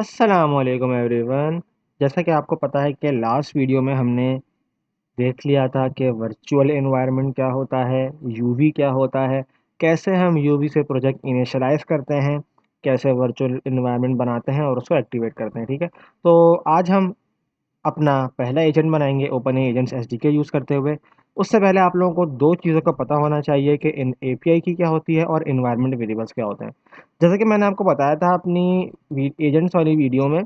अस्सलामुअलैकुम एवरीवन। जैसा कि आपको पता है कि लास्ट वीडियो में हमने देख लिया था कि वर्चुअल एनवायरनमेंट क्या होता है, यूवी क्या होता है, कैसे हम यूवी से प्रोजेक्ट इनिशियलाइज करते हैं, कैसे वर्चुअल एनवायरनमेंट बनाते हैं और उसको एक्टिवेट करते हैं। ठीक है, तो आज हम अपना पहला एजेंट बनाएंगे ओपन एजेंट्स एसडीके यूज़ करते हुए। उससे पहले आप लोगों को दो चीज़ों का पता होना चाहिए कि इन एपीआई की क्या होती है और इन्वायरमेंट वेरिएबल्स क्या होते हैं। जैसे कि मैंने आपको बताया था अपनी एजेंट्स वाली वीडियो में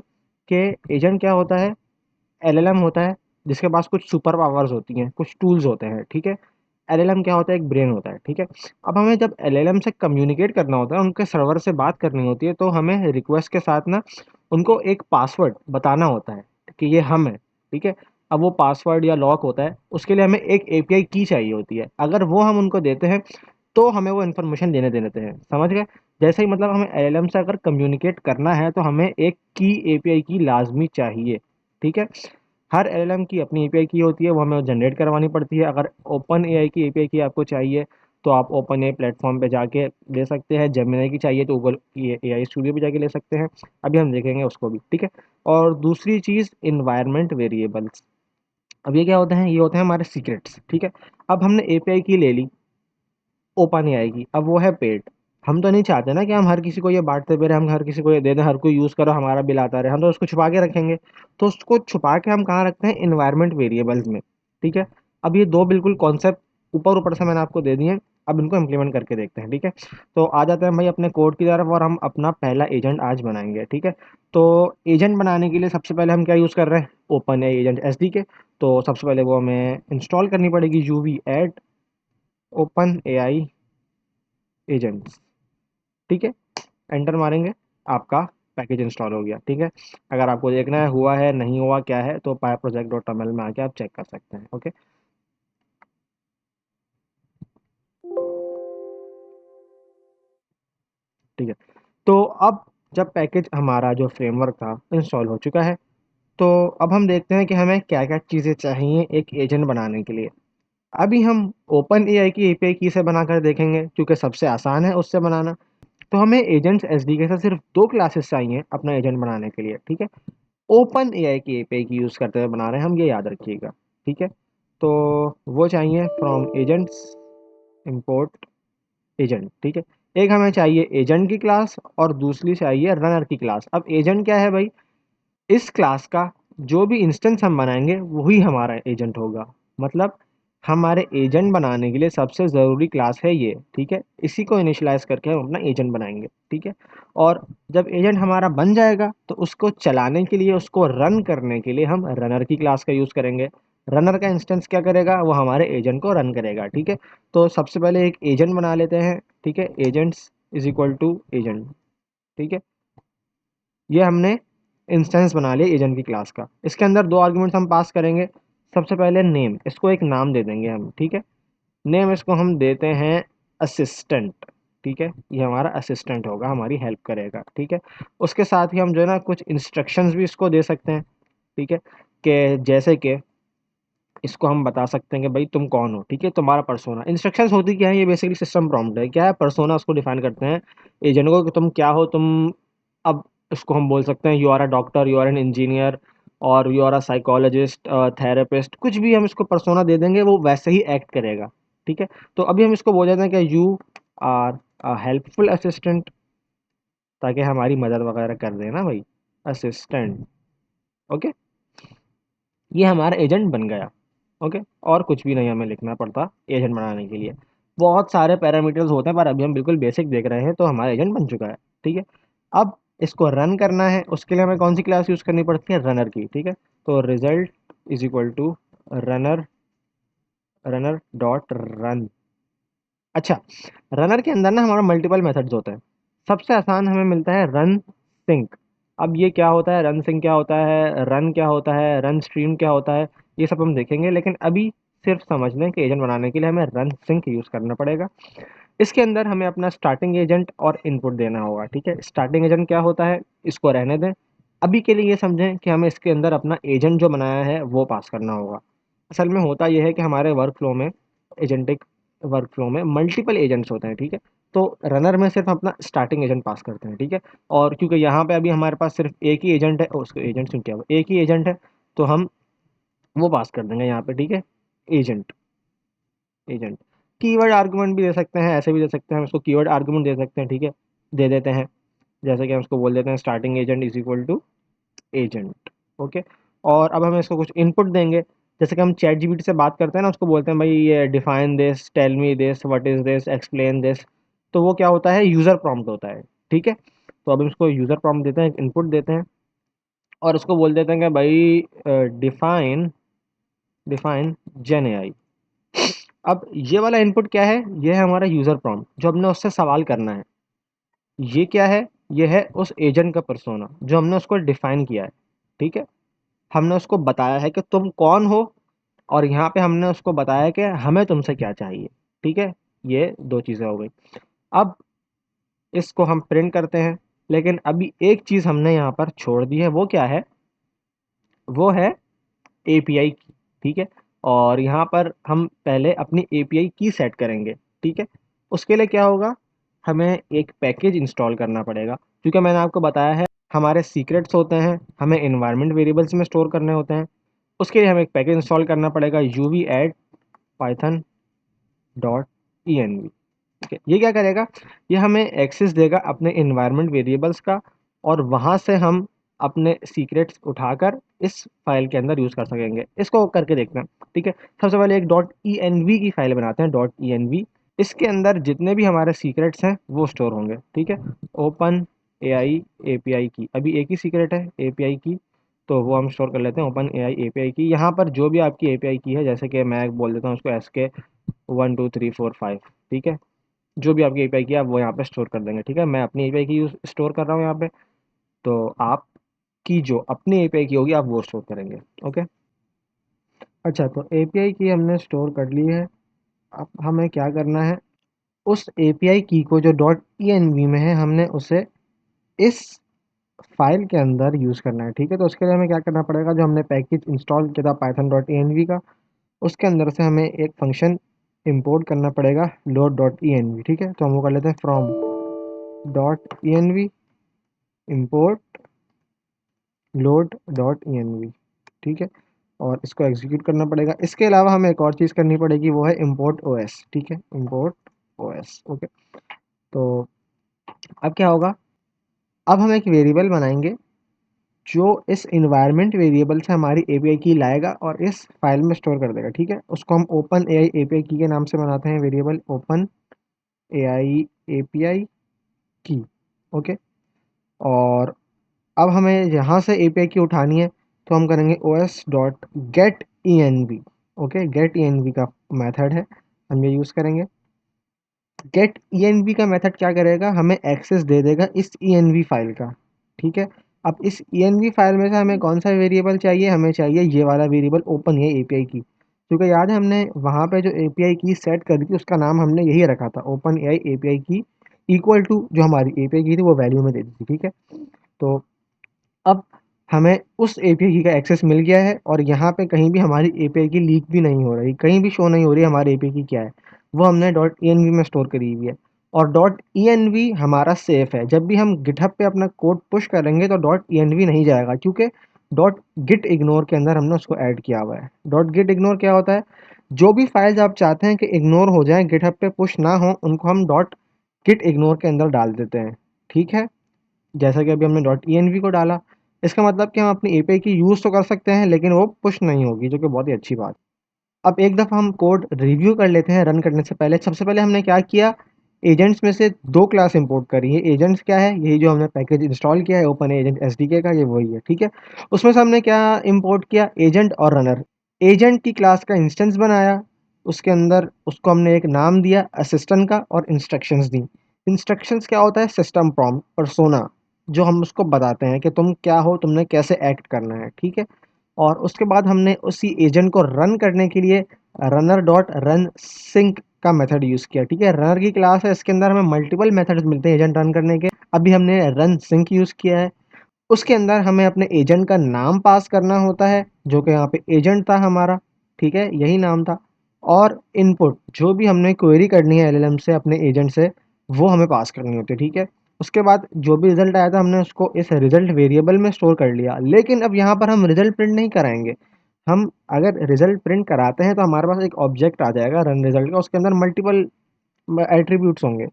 कि एजेंट क्या होता है, एलएलएम होता है जिसके पास कुछ सुपर पावर्स होती हैं, कुछ टूल्स होते हैं। ठीक है, एलएलएम क्या होता है, एक ब्रेन होता है। ठीक है, अब हमें जब एलएलएम से कम्युनिकेट करना होता है, उनके सर्वर से बात करनी होती है, तो हमें रिक्वेस्ट के साथ ना उनको एक पासवर्ड बताना होता है कि ये हम है। ठीक है, अब वो पासवर्ड या लॉक होता है, उसके लिए हमें एक एपीआई की चाहिए होती है। अगर वो हम उनको देते हैं तो हमें वो इन्फॉर्मेशन देने दे देते हैं। समझ गए? जैसे ही मतलब हमें एलएलएम से अगर कम्युनिकेट करना है तो हमें एक की एपीआई की लाजमी चाहिए। ठीक है, हर एलएलएम की अपनी एपीआई की होती है, वो हमें जनरेट करवानी पड़ती है। अगर ओपन एआई की एपीआई की आपको चाहिए तो आप ओपन एआई प्लेटफॉर्म पे जाके ले सकते हैं। जेमिनी की चाहिए तो गूगल एआई स्टूडियो पे जाके ले सकते हैं। अभी हम देखेंगे उसको भी। ठीक है, और दूसरी चीज़ इन्वायरमेंट वेरिएबल्स। अब ये क्या होते हैं? ये होते हैं हमारे सीक्रेट्स। ठीक है, अब हमने एपीआई की ले ली ओपन एआई की, अब वो है पेड। हम तो नहीं चाहते ना कि हम हर किसी को ये बांटते फिरें, हम हर किसी को ये दे दें, हर कोई यूज़ करो हमारा बिल आता रहे। हम तो उसको छुपा के रखेंगे। तो उसको छुपा के हम कहाँ रखते हैं? इन्वायरमेंट वेरिएबल्स में। ठीक है, अब ये दो बिल्कुल कॉन्सेप्ट ऊपर ऊपर से मैंने आपको दे दिए हैं। अब इनको इम्प्लीमेंट करके देखते हैं। ठीक है, तो आ जाते हैं भाई अपने कोड की तरफ और हम अपना पहला एजेंट आज बनाएंगे। ठीक है, तो एजेंट बनाने के लिए सबसे पहले हम क्या यूज़ कर रहे हैं? Open AI agent SDK. तो सबसे पहले वो हमें इंस्टॉल करनी पड़ेगी, UV eight open AI agents. ठीक है, एंटर मारेंगे, आपका पैकेज इंस्टॉल हो गया। ठीक है, अगर आपको देखना है हुआ है नहीं हुआ क्या है तो पाई प्रोजेक्ट डॉट एम एल में आके आप चेक कर सकते हैं। ओके, ठीक है, तो अब जब पैकेज हमारा जो फ्रेमवर्क था इंस्टॉल हो चुका है, तो अब हम देखते हैं कि हमें क्या क्या चीज़ें चाहिए एक एजेंट बनाने के लिए। अभी हम ओपन एआई की एपीआई की से बनाकर देखेंगे क्योंकि सबसे आसान है उससे बनाना। तो हमें एजेंट्स एसडीके से सिर्फ दो क्लासेस चाहिए अपना एजेंट बनाने के लिए। ठीक है, ओपन एआई की एपीआई की यूज़ करते हुए बना रहे हैं हम, ये याद रखिएगा। ठीक है, तो वो चाहिए फ्रॉम एजेंट्स इंपोर्ट एजेंट। ठीक है, एक हमें चाहिए एजेंट की क्लास और दूसरी चाहिए रनर की क्लास। अब एजेंट क्या है भाई? इस क्लास का जो भी इंस्टेंस हम बनाएंगे वही हमारा एजेंट होगा। मतलब हमारे एजेंट बनाने के लिए सबसे ज़रूरी क्लास है ये। ठीक है, इसी को इनिशियलाइज करके हम अपना एजेंट बनाएंगे। ठीक है, और जब एजेंट हमारा बन जाएगा तो उसको चलाने के लिए, उसको रन करने के लिए हम रनर की क्लास का यूज़ करेंगे। रनर का इंस्टेंस क्या करेगा? वो हमारे एजेंट को रन करेगा। ठीक है, तो सबसे पहले एक एजेंट बना लेते हैं। ठीक है, agents is equal to agent. ठीक है, ये हमने इंस्टेंस बना लिया एजेंट की क्लास का। इसके अंदर दो आर्गुमेंट्स हम पास करेंगे। सबसे पहले नेम, इसको एक नाम दे देंगे हम। ठीक है, नेम इसको हम देते हैं असिस्टेंट। ठीक है, ये हमारा असिस्टेंट होगा, हमारी हेल्प करेगा। ठीक है, उसके साथ ही हम जो है ना कुछ इंस्ट्रक्शंस भी इसको दे सकते हैं। ठीक है, कि जैसे कि इसको हम बता सकते हैं कि भाई तुम कौन हो। ठीक है, तुम्हारा पर्सोना। इंस्ट्रक्शंस होती क्या है? ये बेसिकली सिस्टम प्रॉम्प्ट है। क्या है? पर्सोना उसको डिफाइन करते हैं एजेंट को कि तुम क्या हो तुम। अब इसको हम बोल सकते हैं you are a doctor, you are an engineer, और you are a psychologist, therapist, कुछ भी हम इसको पर्सोना दे देंगे वो वैसे ही एक्ट करेगा। ठीक है, तो अभी हम इसको बोल देते हैं कि you are a helpful assistant, ताकि हमारी मदद वगैरह कर देना भाई, असिस्टेंट। ओके, ये हमारा एजेंट बन गया। ओके, और कुछ भी नहीं हमें लिखना पड़ता एजेंट बनाने के लिए। बहुत सारे पैरामीटर्स होते हैं पर अभी हम बिल्कुल बेसिक देख रहे हैं, तो हमारा एजेंट बन चुका है। ठीक है, अब इसको रन करना है, उसके लिए हमें कौन सी क्लास यूज़ करनी पड़ती है? रनर की। ठीक है, तो result is equal to runner, runner dot run. अच्छा, रनर के अंदर ना हमारा मल्टीपल मेथड्स होते हैं। सबसे आसान हमें मिलता है रन सिंक। अब ये क्या होता है? रन सिंक क्या होता है, रन क्या होता है, रन स्ट्रीम क्या होता है, ये सब हम देखेंगे। लेकिन अभी सिर्फ समझ लें कि एजेंट बनाने के लिए हमें रन सिंक यूज़ करना पड़ेगा। इसके अंदर हमें अपना स्टार्टिंग एजेंट और इनपुट देना होगा। ठीक है, स्टार्टिंग एजेंट क्या होता है इसको रहने दें। अभी के लिए ये समझें कि हमें इसके अंदर अपना एजेंट जो बनाया है वो पास करना होगा। असल में होता यह है कि हमारे वर्क फ्लो में, एजेंटिक वर्क फ्लो में मल्टीपल एजेंट्स होते हैं। ठीक है, तो रनर में सिर्फ अपना स्टार्टिंग एजेंट पास करते हैं, ठीक है। और क्योंकि यहाँ पे अभी हमारे पास सिर्फ एक ही एजेंट है, उसको एजेंट से क्या हुआ, एक ही एजेंट है, तो हम वो पास कर देंगे यहाँ पे, ठीक है, एजेंट। एजेंट कीवर्ड आर्गुमेंट भी दे सकते हैं, ऐसे भी दे सकते हैं, हम इसको कीवर्ड आर्गुमेंट दे सकते हैं, ठीक है, दे देते हैं। जैसे कि हम इसको बोल देते हैं starting agent is equal to agent. Okay. और अब हम इसको कुछ इनपुट देंगे, जैसे कि हम चैट जीपीटी से बात करते हैं ना, उसको बोलते हैं भाई ये define this, tell me this, what is this, explain this. तो वो क्या होता है, यूज़र प्रॉम्प्ट होता है, ठीक है। तो अब हम इसको यूज़र प्रॉम्प्ट देते हैं, इनपुट देते हैं, और उसको बोल देते हैं कि भाई डिफाइन डिफाइन जेन एआई। अब ये वाला इनपुट क्या है, ये है हमारा यूज़र प्रॉम्प्ट जो हमने उससे सवाल करना है। ये क्या है, ये है उस एजेंट का पर्सोना जो हमने उसको डिफाइन किया है, ठीक है। हमने उसको बताया है कि तुम कौन हो, और यहाँ पे हमने उसको बताया कि हमें तुमसे क्या चाहिए, ठीक है। ये दो चीज़ें हो गई। अब इसको हम प्रिंट करते हैं, लेकिन अभी एक चीज़ हमने यहाँ पर छोड़ दी है, वो क्या है, वो है एपीआई की, ठीक है। और यहाँ पर हम पहले अपनी एपीआई की सेट करेंगे, ठीक है। उसके लिए क्या होगा, हमें एक पैकेज इंस्टॉल करना पड़ेगा, क्योंकि मैंने आपको बताया है हमारे सीक्रेट्स होते हैं, हमें इन्वायरमेंट वेरिएबल्स में स्टोर करने होते हैं। उसके लिए हमें एक पैकेज इंस्टॉल करना पड़ेगा, UV add Python dot E N V. ठीक है, ये क्या करेगा, ये हमें एक्सेस देगा अपने इन्वायरमेंट वेरिएबल्स का, और वहाँ से हम अपने सीक्रेट्स उठाकर इस फाइल के अंदर यूज़ कर सकेंगे। इसको करके देखते हैं, ठीक है। सबसे पहले एक डॉट ई एन वी की फाइल बनाते हैं, डॉट ई एन वी। इसके अंदर जितने भी हमारे सीक्रेट्स हैं वो स्टोर होंगे, ठीक है। Open A I A P I की, अभी एक ही सीक्रेट है ए पी आई की, तो वो हम स्टोर कर लेते हैं, open A I A P I की। यहाँ पर जो भी आपकी ए पी आई की है, जैसे कि मैं बोल देता हूँ उसको एस के 1 2 3 4 5, ठीक है। जो भी आपकी एपीआई की है आप वो यहाँ पे स्टोर कर देंगे, ठीक है। मैं अपनी एपीआई की यूज स्टोर कर रहा हूँ यहाँ पे, तो आपकी जो अपनी एपीआई की होगी आप वो स्टोर करेंगे। ओके। अच्छा, तो एपीआई की हमने स्टोर कर ली है। अब हमें क्या करना है, उस एपीआई की को जो डॉट ई एन वी में है, हमने उसे इस फाइल के अंदर यूज़ करना है, ठीक है। तो उसके लिए हमें क्या करना पड़ेगा, जो हमने पैकेज इंस्टॉल किया था Python dot E N V का, उसके अंदर से हमें एक फंक्शन इंपोर्ट करना पड़ेगा, load dot E N V, ठीक है। तो हम वो कर लेते हैं from dot E N V import load dot E N V, ठीक है। और इसको एग्जीक्यूट करना पड़ेगा। इसके अलावा हमें एक और चीज़ करनी पड़ेगी, वो है इम्पोर्ट ओ एस, ठीक है, इम्पोर्ट ओ एस। ओके। तो अब क्या होगा, अब हम एक वेरिएबल बनाएंगे जो इस इन्वायरमेंट वेरिएबल से हमारी एपीआई की लाएगा और इस फाइल में स्टोर कर देगा, ठीक है। उसको हम ओपन ए आई एपीआई की के नाम से बनाते हैं, वेरिएबल ओपन ए आई एपीआई की। ओके। और अब हमें यहाँ से एपीआई की उठानी है, तो हम करेंगे O S dot get E N V. Okay, get E N V का मेथड है, हम ये यूज़ करेंगे। गेट ई एन वी का मेथड क्या करेगा, हमें एक्सेस दे देगा इस ई एन वी फाइल का, ठीक है। अब इस ई एन वी फाइल में से हमें कौन सा वेरिएबल चाहिए, हमें चाहिए ये वाला वेरिएबल ओपन ए एपीआई की, क्योंकि याद है हमने वहाँ पे जो एपीआई की सेट करी थी उसका नाम हमने यही रखा था, ओपन ए आई एपीआई की इक्वल टू जो हमारी एपीआई की थी वो वैल्यू में दे दी थी, ठीक है। तो अब हमें उस एपीआई की का एक्सेस मिल गया है, और यहाँ पे कहीं भी हमारी एपीआई की लीक भी नहीं हो रही, कहीं भी शो नहीं हो रही है हमारी एपीआई की क्या है, वो हमने डॉट ई एन वी में स्टोर करी हुई है। और डॉट ई एन वी हमारा सेफ है, जब भी हम गिटहब पे अपना कोड पुश करेंगे तो डॉट ई एन वी नहीं जाएगा, क्योंकि डॉट गिट इग्नोर के अंदर हमने उसको ऐड किया हुआ है। डॉट गिट इग्नोर क्या होता है, जो भी फाइल्स आप चाहते हैं कि इग्नोर हो जाएं, गिटहब पे पुश ना हो, उनको हम डॉट गिट इग्नोर के अंदर डाल देते हैं, ठीक है। जैसा कि अभी हमने डॉट ई एन वी को डाला, इसका मतलब कि हम अपनी एपीआई की यूज़ तो कर सकते हैं, लेकिन वो पुश नहीं होगी, जो कि बहुत ही अच्छी बात। अब एक दफ़ा हम कोड रिव्यू कर लेते हैं रन करने से पहले। सबसे पहले हमने क्या किया, एजेंट्स में से दो क्लास इंपोर्ट करी है। एजेंट्स क्या है, यही जो हमने पैकेज इंस्टॉल किया है ओपन एजेंट एसडीके का, ये वही है, ठीक है। उसमें से हमने क्या इंपोर्ट किया, एजेंट और रनर। एजेंट की क्लास का इंस्टेंस बनाया, उसके अंदर उसको हमने एक नाम दिया असिस्टेंट का, और इंस्ट्रक्शंस दी। इंस्ट्रक्शंस क्या होता है, सिस्टम प्रॉम्प्ट पर्सोना, जो हम उसको बताते हैं कि तुम क्या हो, तुमने कैसे एक्ट करना है, ठीक है। और उसके बाद हमने उसी एजेंट को रन करने के लिए रनर डॉट रन सिंक का मेथड यूज़ किया, ठीक है। रनर की क्लास है, इसके अंदर हमें मल्टीपल मेथड्स मिलते हैं एजेंट रन करने के। अभी हमने रन सिंक यूज़ किया है, उसके अंदर हमें अपने एजेंट का नाम पास करना होता है, जो कि यहाँ पे एजेंट था हमारा, ठीक है, यही नाम था। और इनपुट जो भी हमने क्वेरी करनी है एलएलएम से अपने एजेंट से, वो हमें पास करनी होती है, ठीक है। उसके बाद जो भी रिजल्ट आया था हमने उसको इस रिजल्ट वेरिएबल में स्टोर कर लिया, लेकिन अब यहाँ पर हम रिजल्ट प्रिंट नहीं कराएंगे। हम अगर रिजल्ट प्रिंट कराते हैं तो हमारे पास एक ऑब्जेक्ट आ जाएगा रन रिजल्ट का, उसके अंदर मल्टीपल एट्रीब्यूट्स होंगे,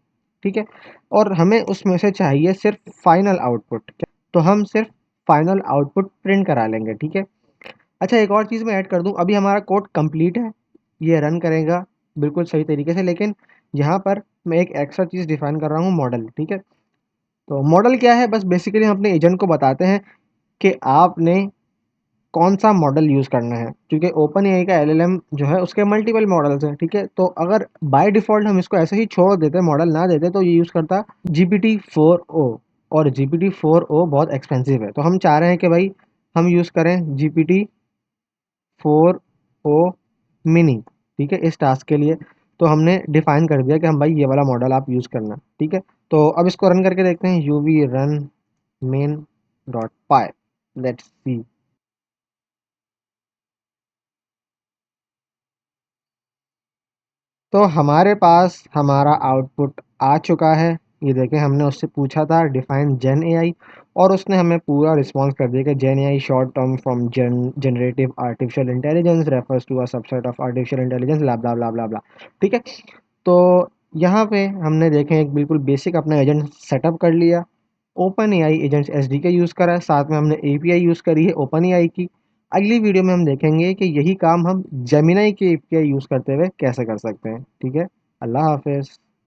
ठीक है। और हमें उसमें से चाहिए सिर्फ फाइनल आउटपुट, तो हम सिर्फ फाइनल आउटपुट प्रिंट करा लेंगे, ठीक है। अच्छा, एक और चीज़ मैं ऐड कर दूं, अभी हमारा कोड कंप्लीट है, ये रन करेगा बिल्कुल सही तरीके से, लेकिन यहाँ पर मैं एक एक्स्ट्रा चीज़ डिफाइन कर रहा हूँ, मॉडल, ठीक है। तो मॉडल क्या है, बस बेसिकली हम अपने एजेंट को बताते हैं कि आपने कौन सा मॉडल यूज़ करना है, क्योंकि ओपन एआई का एलएलएम जो है उसके मल्टीपल मॉडल्स हैं, ठीक है। तो अगर बाय डिफ़ॉल्ट हम इसको ऐसे ही छोड़ देते, मॉडल ना देते, तो ये यूज़ करता जीपीटी 4o, और जीपीटी 4o बहुत एक्सपेंसिव है। तो हम चाह रहे हैं कि भाई हम यूज़ करें जीपीटी 4o मिनी, ठीक है, इस टास्क के लिए। तो हमने डिफ़ाइन कर दिया कि हम भाई ये वाला मॉडल आप यूज़ करना, ठीक है। तो अब इसको रन करके देखते हैं, UV run main dot pi, let's see. तो हमारे पास हमारा आउटपुट आ चुका है। ये देखें, हमने उससे पूछा था डिफाइन जेन एआई, और उसने हमें पूरा रिस्पॉन्स कर दिया कि gen AI short term from generative artificial intelligence refers to a subset of artificial intelligence, blah blah blah blah blah, ठीक है। तो यहाँ पे हमने देखें एक बिल्कुल बेसिक अपना एजेंट सेटअप कर लिया, open AI agents SDK use करा है, साथ में हमने एपीआई यूज़ करी है ओपन एआई की। अगली वीडियो में हम देखेंगे कि यही काम हम जेमिनी की एपीआई यूज़ करते हुए कैसे कर सकते हैं, ठीक है। अल्लाह हाफ़िज़।